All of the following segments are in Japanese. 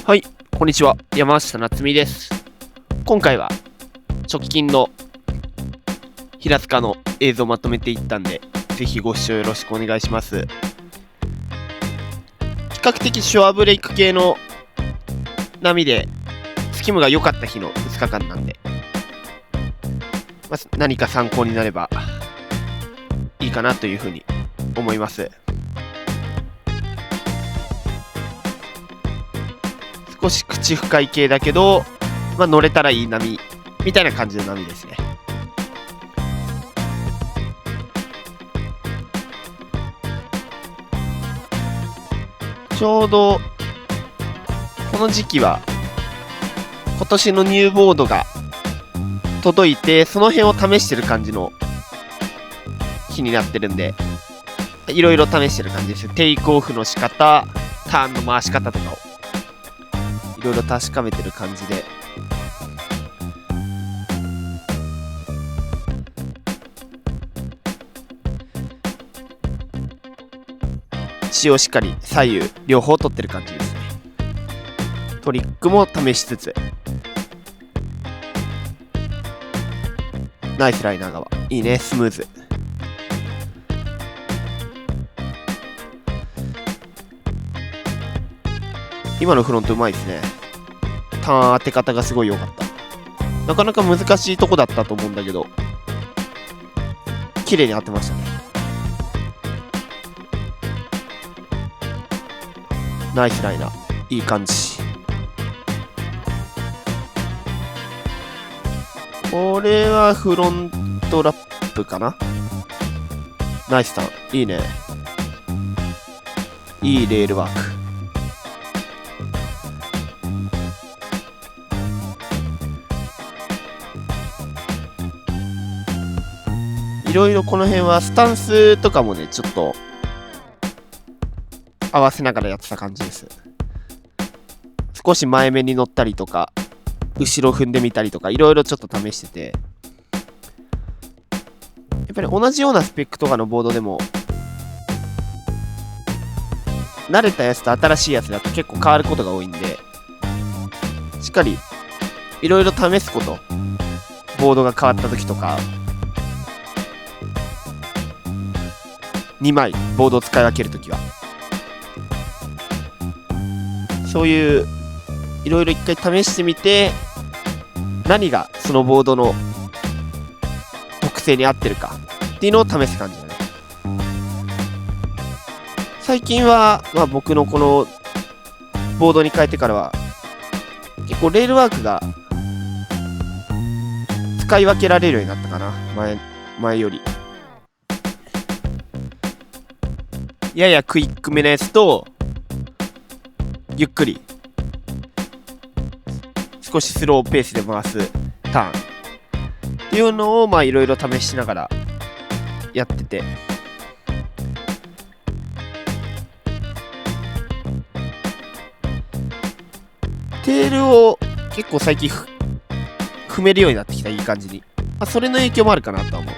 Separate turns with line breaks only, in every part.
はい、こんにちは。山下夏実です。今回は直近の平塚の映像をまとめていったんで、ぜひご視聴よろしくお願いします。比較的ショアブレイク系の波で、スキムが良かった日の2日間なんで、何か参考になればいいかなというふうに思います。少し口深い系だけど、乗れたらいい波みたいな感じの波ですね。ちょうどこの時期は今年のニューボードが届いて、その辺を試してる感じの日になってるんで、いろいろ試してる感じです。テイクオフの仕方、ターンの回し方とかをいろいろ確かめてる感じで、血をしっかり左右両方取ってる感じですね。トリックも試しつつ、ナイスライナー側、いいね、スムーズ。今のフロントうまいですね。ターン当て方がすごい良かった。なかなか難しいとこだったと思うんだけど、綺麗に当てましたね。ナイスライナー、いい感じ。これはフロントラップかな。ナイスターン、いいね。いいレールワーク。いろいろこの辺はスタンスとかもね、ちょっと合わせながらやってた感じです。少し前目に乗ったりとか、後ろ踏んでみたりとか、いろいろちょっと試してて、やっぱり同じようなスペックとかのボードでも、慣れたやつと新しいやつだと結構変わることが多いんで、しっかりいろいろ試すこと、ボードが変わった時とか、2枚ボードを使い分けるときは、そういういろいろ一回試してみて、何がそのボードの特性に合ってるかっていうのを試す感じだね。最近は、僕のこのボードに変えてからは結構レールワークが使い分けられるようになったかな。前よりややクイックめなやつと、ゆっくり少しスローペースで回すターンっていうのをいろいろ試しながらやってて、テールを結構最近踏めるようになってきた。いい感じに、それの影響もあるかなとは思う。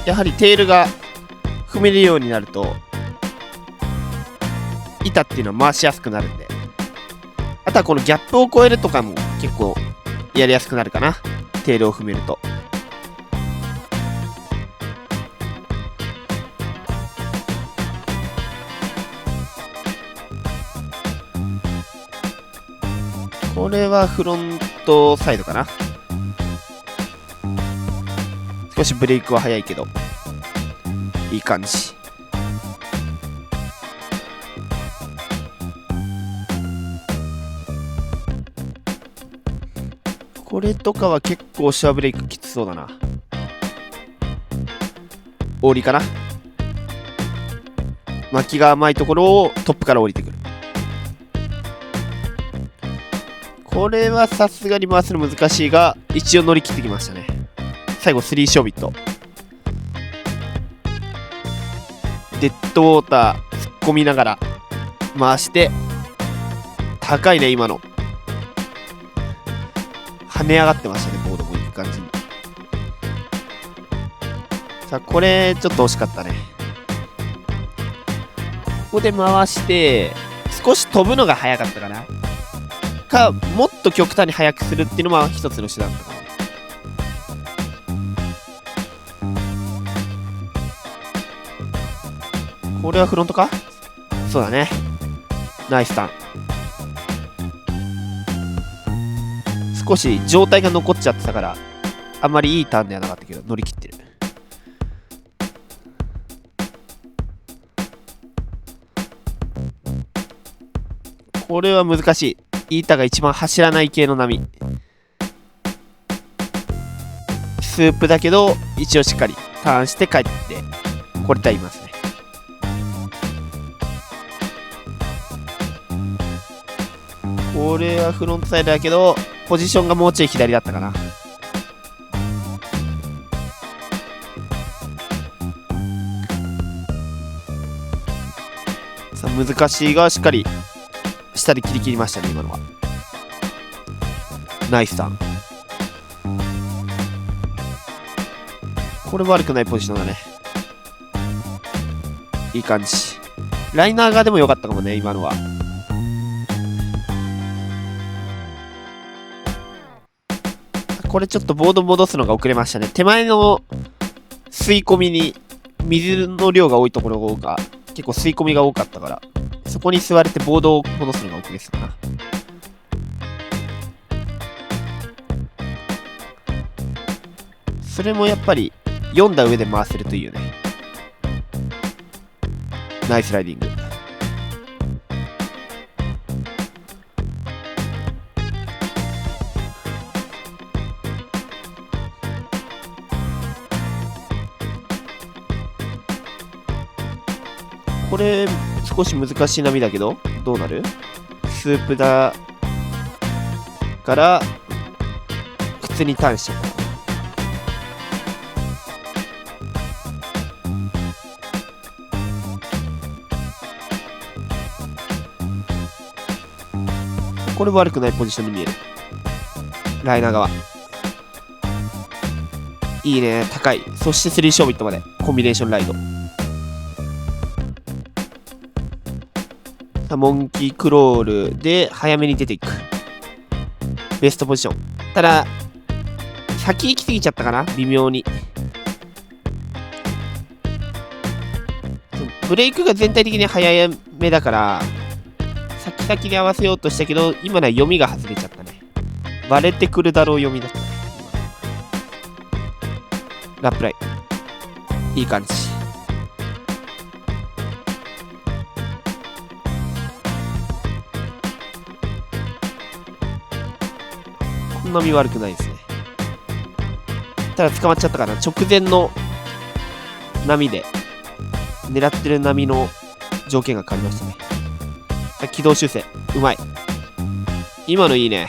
やはりテールが踏めるようになると板っていうのは回しやすくなるんで、あとはこのギャップを超えるとかも結構やりやすくなるかな、テールを踏めると。これはフロントサイドかな。少しブレイクは早いけどいい感じ。これとかは結構ショアブレイクきつそうだな。降りかな。巻きが甘いところをトップから降りてくる。これはさすがに回すの難しいが、一応乗り切ってきましたね。最後3ショービット、デッドウォーター突っ込みながら回して、高いね今の。跳ね上がってましたね、ボードもいい感じに。さあこれちょっと惜しかったね。ここで回して少し飛ぶのが早かったかな。か、もっと極端に速くするっていうのも一つの手段だからね。これはフロントか？そうだね。ナイスターン。少し状態が残っちゃってたから、あんまりいいターンではなかったけど、乗り切ってる。これは難しい。イータが一番走らない系の波。スープだけど、一応しっかりターンして帰って、これと言いますね。これはフロントサイドだけど、ポジションがもうちょい左だったかな。さあ、難しいがしっかり下で切りましたね、今のは。ナイスターン。これ悪くないポジションだね。いい感じ。ライナーがでも良かったかもね、今のは。これちょっとボード戻すのが遅れましたね。手前の吸い込みに水の量が多いところが結構吸い込みが多かったから、そこに座れてボードを戻すのが遅れてたかな。それもやっぱり読んだ上で回せるといいよね。ナイスライディング。これ少し難しい波だけどどうなる？スープだから普通にターンしちゃった。これ悪くないポジションに見える。ライナー側いいね、高い。そして3ショービットまでコンビネーションライド。モンキークロールで早めに出ていく。ベストポジション。ただ、先行き過ぎちゃったかな？微妙に。ブレイクが全体的に早めだから、先に合わせようとしたけど、今のは読みが外れちゃったね。割れてくるだろう読みだったね。ラップライ。いい感じ。こんなに悪くないですね。ただ捕まっちゃったかな。直前の波で狙ってる波の条件が変わりましたね。軌道修正うまい。今のいいね。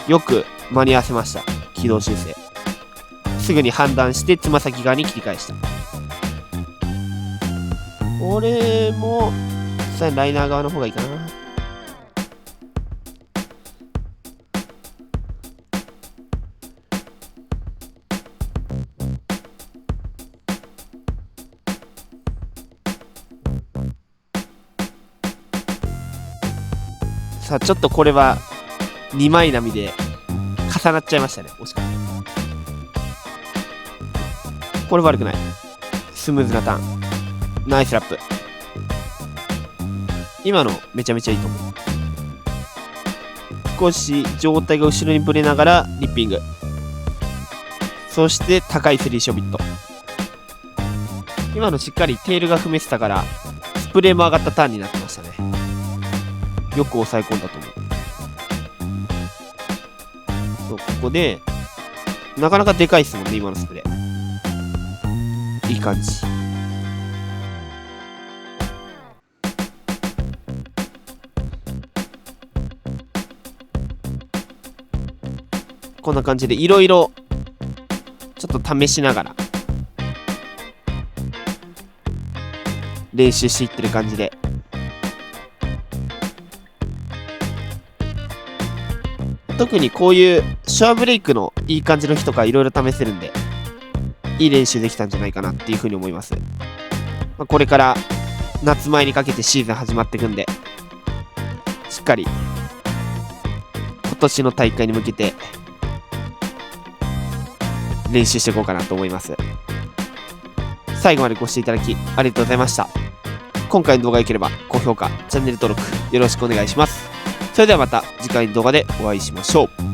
よく間に合わせました。軌道修正すぐに判断してつま先側に切り返した。これもさあライナー側の方がいいかな。さあちょっとこれは2枚波で重なっちゃいましたね。惜しかった。これ悪くない。スムーズなターン。ナイスラップ。今のめちゃめちゃいいと思う。少し上体が後ろにぶれながらリッピング。そして高いスリーショビット。今のしっかりテールが踏めてたからスプレーも上がったターンになってましたね。よく抑え込んだと思う。そう、ここでなかなかでかいっすもんね、今のスプレー。いい感じ。こんな感じでいろいろちょっと試しながら練習していってる感じで、特にこういうショアブレイクのいい感じの日とかいろいろ試せるんで、いい練習できたんじゃないかなっていうふうに思います。これから夏前にかけてシーズン始まっていくんで、しっかり年の大会に向けて練習していこうかなと思います。最後までご視聴いただきありがとうございました。今回の動画が良ければ高評価、チャンネル登録よろしくお願いします。それではまた次回の動画でお会いしましょう。